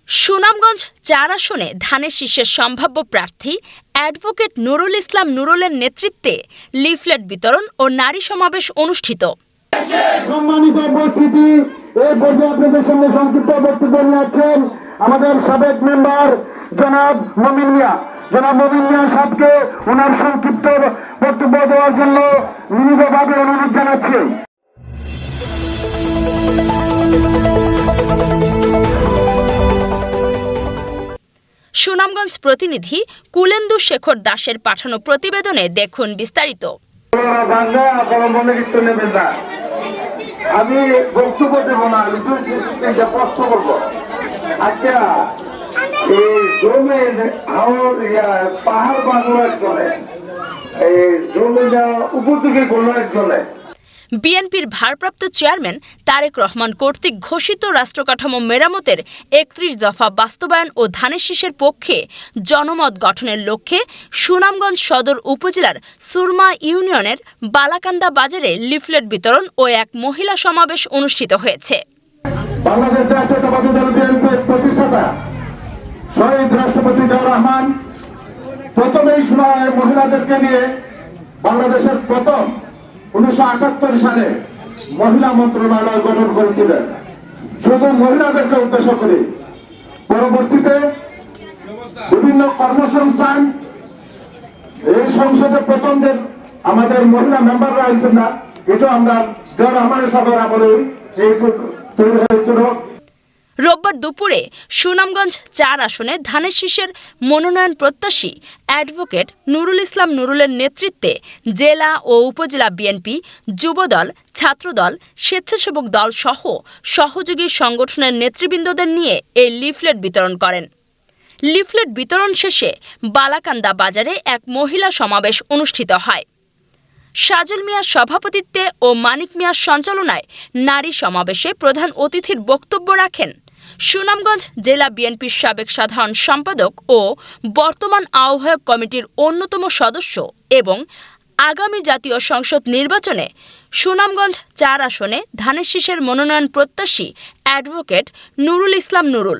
সুনামগঞ্জ ৪ আসনে ধানের শীষের সম্ভাব্য প্রার্থী অ্যাডভোকেট নুরুল ইসলাম নুরুলের নেতৃত্বে লিফলেট বিতরণ ও নারী সমাবেশ অনুষ্ঠিত। সম্মানিত উপস্থিতি, এই পর্যায়ে আপনাদের সামনে সংক্ষিপ্ত বক্তব্য নিয়ে আছেন আমাদের সাবেক মেম্বার জনাব মমিন মিয়া। জনাব মমিন মিয়া সাহেবকে ওনার সংক্ষিপ্ত বক্তব্য দেওয়ার জন্য বিনীতভাবে অনুরোধ জানাচ্ছি। সুনামগঞ্জ প্রতিনিধি কুলেন্দু শেখর দাসের পাঠানো প্রতিবেদনে দেখুন বিস্তারিত। আমি বক্তব্য দেব না, প্রশ্ন করবো। আচ্ছা, এই জমির পাহাড় বাংলার জন্য এই জমিটা উপযোগী কোনো একজনে বিএনপির ভারপ্রাপ্ত চেয়ারম্যান তারেক রহমান কর্তৃক ঘোষিত রাষ্ট্রকাঠামো মেরামতের ৩১ দফা বাস্তবায়ন ও ধানের শীষের পক্ষে জনমত গঠনের লক্ষ্যে সুনামগঞ্জ সদর উপজেলার সুরমা ইউনিয়নের বালাকান্দা বাজারে লিফলেট বিতরণ ও এক মহিলা সমাবেশ অনুষ্ঠিত হয়েছে। বাংলাদেশ জাতীয়তাবাদী দল বিএনপির প্রতিষ্ঠাতা শহীদ রাষ্ট্রপতি জিয়াউর রহমান প্রথমেই মহিলাদেরকে নিয়ে বাংলাদেশের প্রথম 1978 সালে মহিলা মন্ত্রণালয় গঠন করেছিলেন, শুধু মহিলাদেরকে উদ্দেশ্য করে। পরবর্তীতে বিভিন্ন কর্মসংস্থান, এই সংসদের প্রথম যে আমাদের মহিলা মেম্বাররা হয়েছেন না, এটা আমরা জিয়াউর রহমানের সরকার আমলে এই তৈরি হয়েছিল। রোববার দুপুরে সুনামগঞ্জ ৪ আসনে ধানের শীষের মনোনয়ন প্রত্যাশী অ্যাডভোকেট নুরুল ইসলাম নুরুলের নেতৃত্বে জেলা ও উপজেলা বিএনপি, যুবদল, ছাত্রদল, স্বেচ্ছাসেবক দল সহ সহযোগী সংগঠনের নেতৃবৃন্দদের নিয়ে এই লিফলেট বিতরণ করেন। লিফলেট বিতরণ শেষে বালাকান্দা বাজারে এক মহিলা সমাবেশ অনুষ্ঠিত হয়। সাজল মিয়ার সভাপতিত্বে ও মানিক মিয়ার সঞ্চালনায় নারী সমাবেশে প্রধান অতিথির বক্তব্য রাখেন সুনামগঞ্জ জেলা বিএনপির সাবেক সাধারণ সম্পাদক ও বর্তমান আহ্বায়ক কমিটির অন্যতম সদস্য এবং আগামী জাতীয় সংসদ নির্বাচনে সুনামগঞ্জ ৪ আসনে ধানের শীষের মনোনয়ন প্রত্যাশী অ্যাডভোকেট নুরুল ইসলাম নুরুল।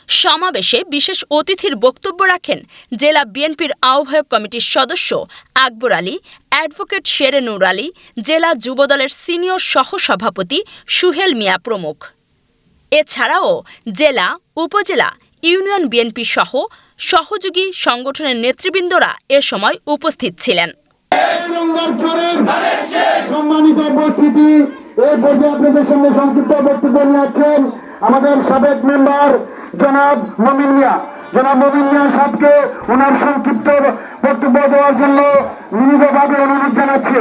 সমাবেশে বিশেষ অতিথির বক্তব্য রাখেন জেলা বিএনপির আহ্বায়ক কমিটির সদস্য আকবর আলী, অ্যাডভোকেট শেরে নূর আলী, জেলা যুবদলের সিনিয়র সহসভাপতি সুহেল মিয়া প্রমুখ। এছাড়াও জেলা, উপজেলা, ইউনিয়ন বিএনপি সহ সহযোগী সংগঠনের নেতৃবৃন্দরা এ সময় উপস্থিত ছিলেন। সম্মানিত উপস্থিতি, এই পর্যায়ে আপনাদের সামনে সংক্ষিপ্ত বক্তব্য নিয়ে আছেন আমাদের সাবেক মেম্বার জনাব মমিন মিয়া। জনাব মমিন মিয়া সাহেবকে ওনার সংক্ষিপ্ত বক্তব্য দেওয়ার জন্য বিনীতভাবে অনুরোধ জানাচ্ছি।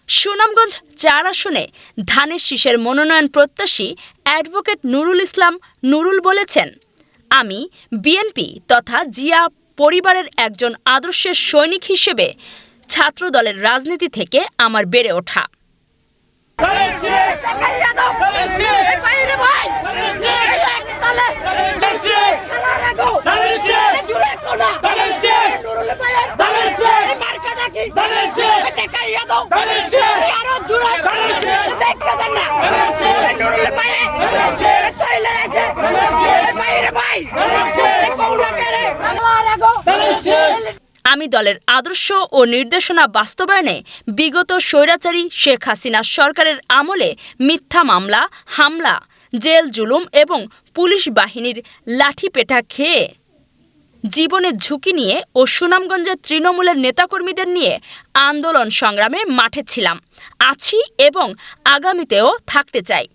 সুনামগঞ্জ ৪ আসনে ধানের শীষের মনোনয়ন প্রত্যাশী অ্যাডভোকেট নুরুল ইসলাম নুরুল বলেছেন, আমি বিএনপি তথা জিয়া পরিবারের একজন আদর্শের সৈনিক হিসেবে ছাত্রদলের রাজনীতি থেকে আমার বেড়ে ওঠা। আমি দলের আদর্শ ও নির্দেশনা বাস্তবায়নে বিগত স্বৈরাচারী শেখ হাসিনা সরকারের আমলে মিথ্যা মামলা, হামলা, জেল জুলুম এবং পুলিশ বাহিনীর লাঠিপেটা খেয়ে জীবনের ঝুঁকি নিয়ে ও সুনামগঞ্জের তৃণমূলের নেতাকর্মীদের নিয়ে আন্দোলন সংগ্রামে মাঠে ছিলাম, আছি এবং আগামীতেও থাকতে চাই।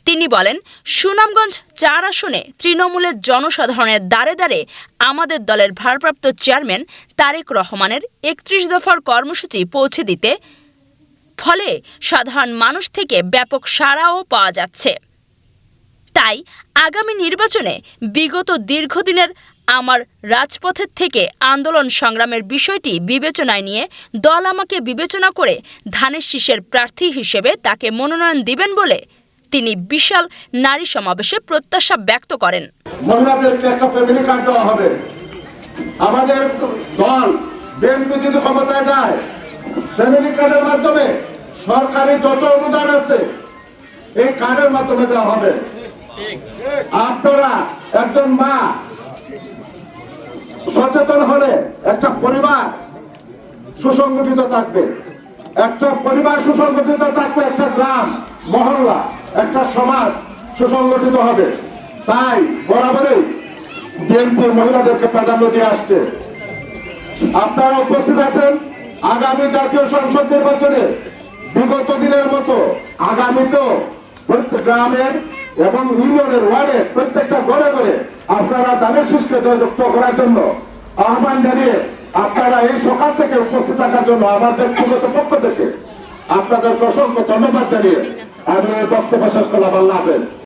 তিনি বলেন, সুনামগঞ্জ ৪ আসনে তৃণমূলের জনসাধারণের দ্বারে দ্বারে আমাদের দলের ভারপ্রাপ্ত চেয়ারম্যান তারেক রহমানের ৩১ দফার কর্মসূচি পৌঁছে দিতে ফলে সাধারণ মানুষ থেকে ব্যাপক সাড়াও পাওয়া যাচ্ছে। তাই আগামী নির্বাচনে বিগত দীর্ঘদিনের আমার রাজপথের থেকে আন্দোলন সংগ্রামের বিষয়টি বিবেচনায় নিয়ে দল আমাকে বিবেচনা করে ধানের শীষের প্রার্থী হিসেবে তাকে মনোনয়ন দিবেন বলে তিনি বিশাল নারী সমাবেশে প্রত্যাশা ব্যক্ত করেন। মহিলাদেরকে একটা ফ্যামিলি কার্ড দেওয়া হবে। আমাদের দল বিএনপি যদি ক্ষমতায় যায়, ফ্যামিলি কার্ডের মাধ্যমে সরকারি যত অনুদান আছে এই কার্ডের মাধ্যমে দেওয়া হবে। আপনারা একজন মা সচেতন হলে একটা পরিবার সুসংগঠিত থাকবে। একটা পরিবার সুসংগঠিত থাকলে একটা গ্রাম, মহল্লা, একটা সমাজ সুসংগঠিত হবে। তাই বরাবরই বিএনপি মহিলাদেরকে প্রাধান্য দিয়ে আসছে। আপনারা উপস্থিত আছেন আগামী জাতীয় সংসদ নির্বাচনে বিগত দিনের মতো আগামীতেও প্রত্যেক গ্রামের এবং ইউনিয়নের ওয়ার্ডের প্রত্যেকটা ঘরে ঘরে আপনারা ধানের শীষকে জয়যুক্ত করার জন্য আহ্বান জানিয়ে আপনারা এই সকাল থেকে উপস্থিত থাকার জন্য আমার ব্যক্তিগত পক্ষ থেকে আপনাদের অসংখ্য ধন্যবাদ জানিয়ে আমি এই বক্তব্য শেষ করলাম। আল্লাহ হাফেজ।